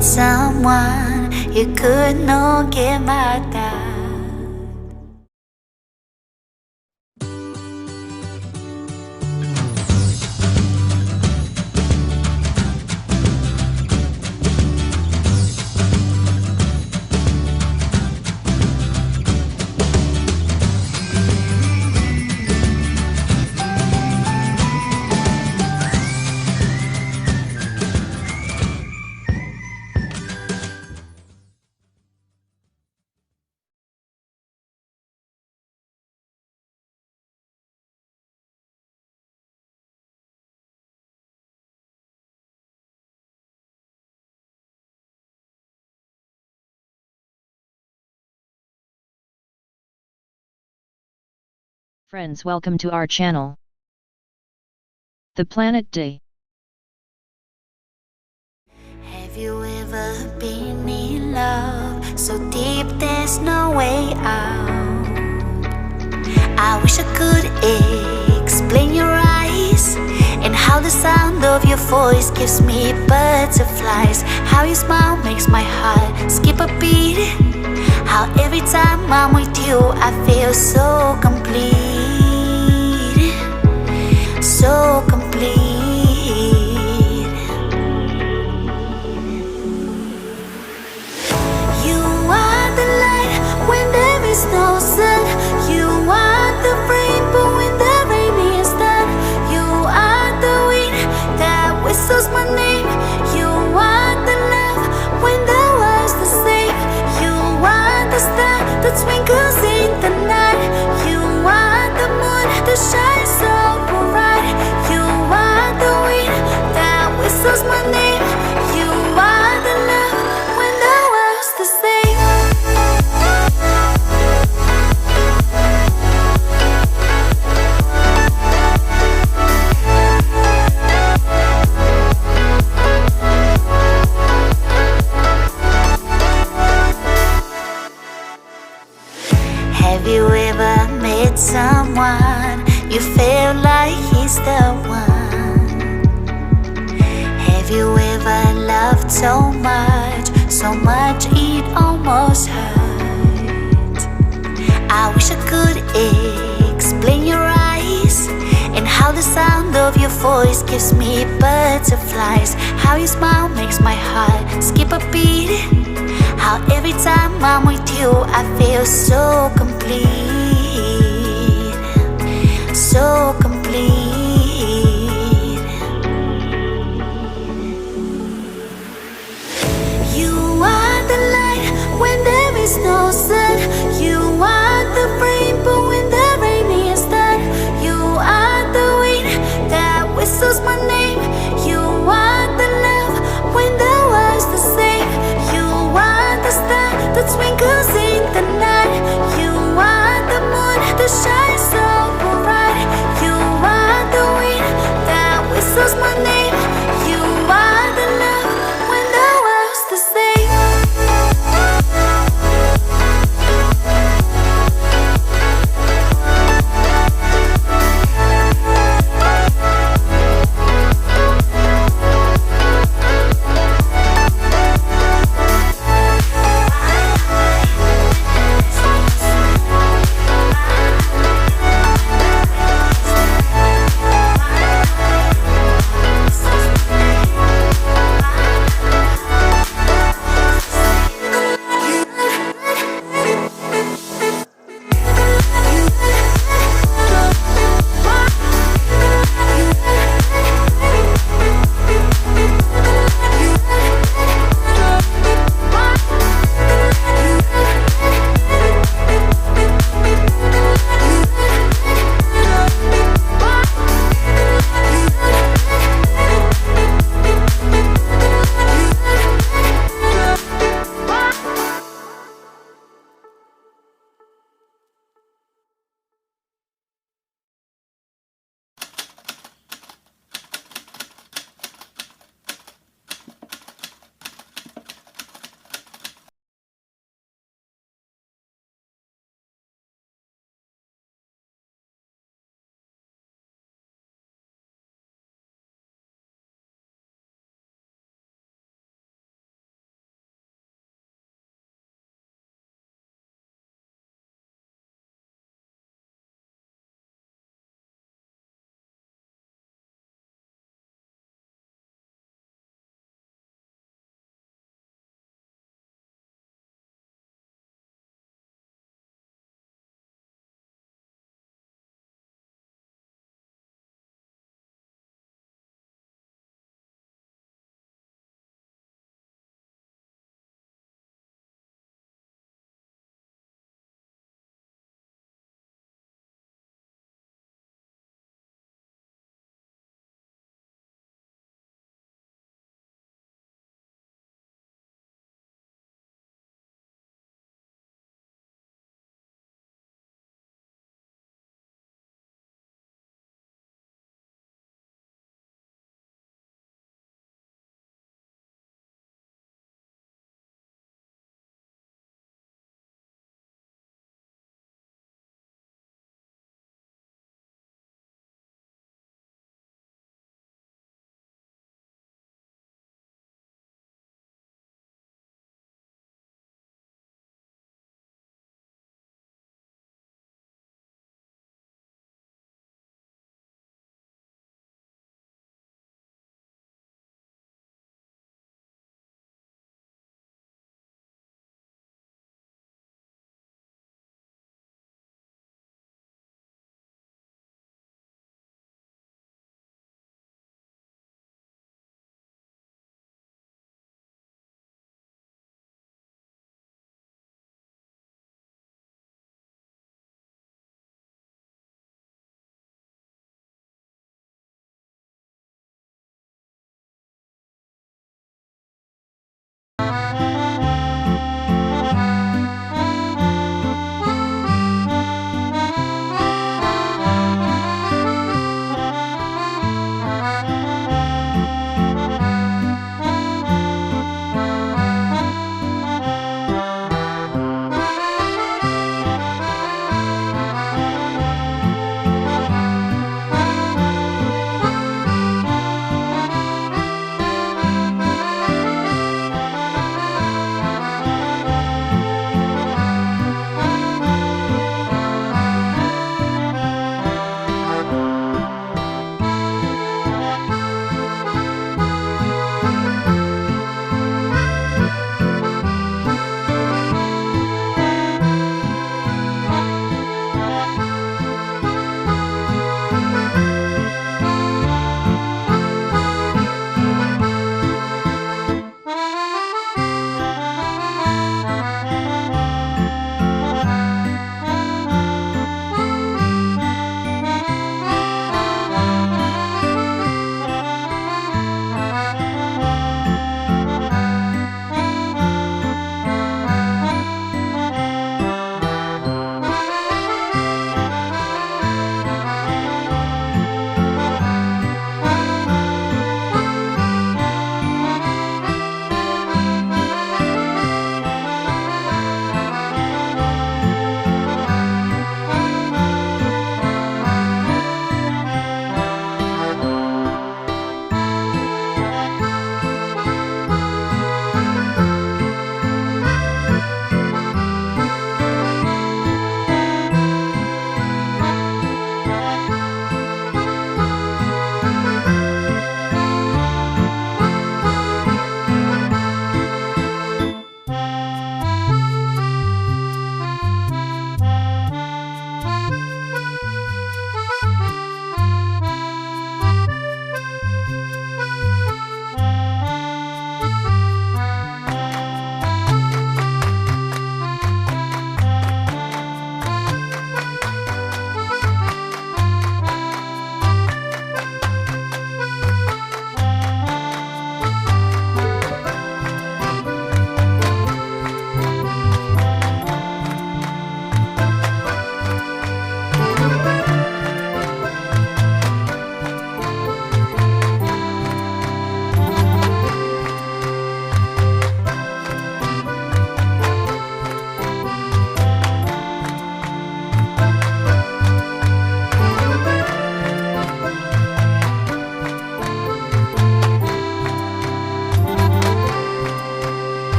met someone you could not get mad at. Friends, welcome to our channel. The Planet Day. Have you ever been in love so deep there's no way out? I wish I could explain your eyes and how the sound of your voice gives me butterflies. How your smile makes my heart skip a beat. How every time I'm with you I feel so complete. So complete. You are the light when there is no sun. You are the rainbow when the rain is done. You are the wind that whistles my name. You are the love when the world's the same. You are the star that twinkles in the night. You are the moon that shines so bright. You are the wind that whistles my name. You are the love when the world's the same. Have you ever met someone you feel like he's the one? Have you ever loved so much it almost hurt? I wish I could explain your eyes and how the sound of your voice gives me butterflies. How your smile makes my heart skip a beat. How every time I'm with you I feel so complete. So complete. You are the light when there is no sun. You are the rainbow when the rain is done. You are the wind that whistles my name. You are the love when the world's the same. You are the star that twinkles in the night. You are the moon that shines so bright. You are the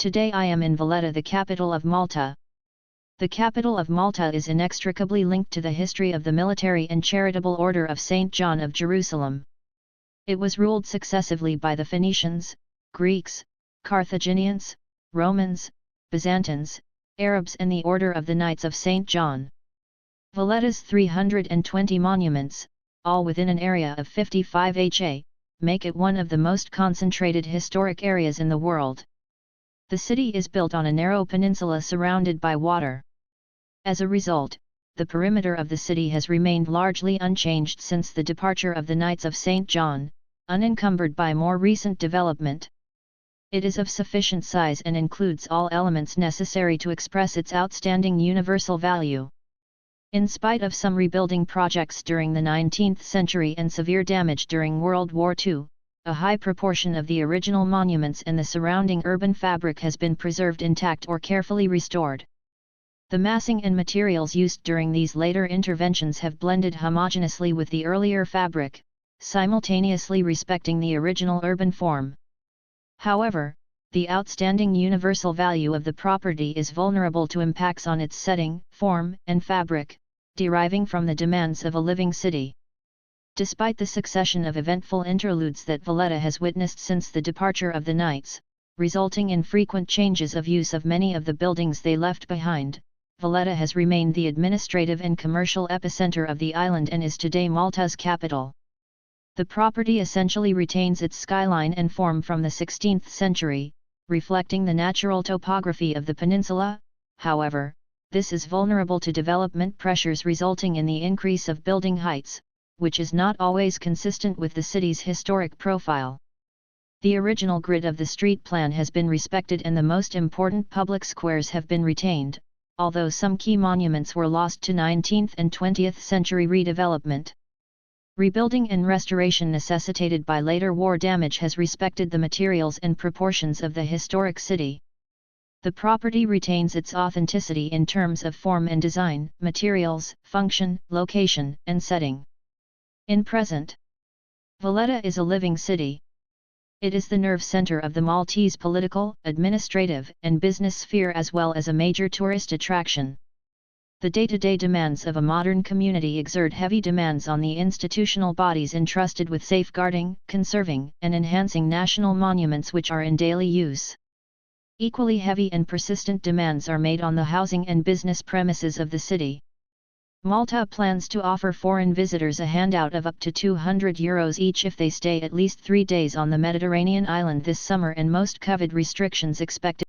Today I am in Valletta, the capital of Malta. The capital of Malta is inextricably linked to the history of the military and charitable order of St. John of Jerusalem. It was ruled successively by the Phoenicians, Greeks, Carthaginians, Romans, Byzantines, Arabs and the Order of the Knights of St. John. Valletta's 320 monuments, all within an area of 55 ha, make it one of the most concentrated historic areas in the world. The city is built on a narrow peninsula surrounded by water. As a result, the perimeter of the city has remained largely unchanged since the departure of the Knights of St. John, unencumbered by more recent development. It is of sufficient size and includes all elements necessary to express its outstanding universal value. In spite of some rebuilding projects during the 19th century and severe damage during World War II, a high proportion of the original monuments and the surrounding urban fabric has been preserved intact or carefully restored. The massing and materials used during these later interventions have blended homogenously with the earlier fabric, simultaneously respecting the original urban form. However, the outstanding universal value of the property is vulnerable to impacts on its setting, form, and fabric, deriving from the demands of a living city. Despite the succession of eventful interludes that Valletta has witnessed since the departure of the Knights, resulting in frequent changes of use of many of the buildings they left behind, Valletta has remained the administrative and commercial epicenter of the island and is today Malta's capital. The property essentially retains its skyline and form from the 16th century, reflecting the natural topography of the peninsula. However, this is vulnerable to development pressures resulting in the increase of building heights, which is not always consistent with the city's historic profile. The original grid of the street plan has been respected and the most important public squares have been retained, although some key monuments were lost to 19th and 20th century redevelopment. Rebuilding and restoration necessitated by later war damage has respected the materials and proportions of the historic city. The property retains its authenticity in terms of form and design, materials, function, location, and setting. In present, Valletta is a living city. It is the nerve center of the Maltese political, administrative, and business sphere as well as a major tourist attraction. The day-to-day demands of a modern community exert heavy demands on the institutional bodies entrusted with safeguarding, conserving, and enhancing national monuments which are in daily use. Equally heavy and persistent demands are made on the housing and business premises of the city. Malta plans to offer foreign visitors a handout of up to €200 each if they stay at least 3 days on the Mediterranean island this summer, and most COVID restrictions expected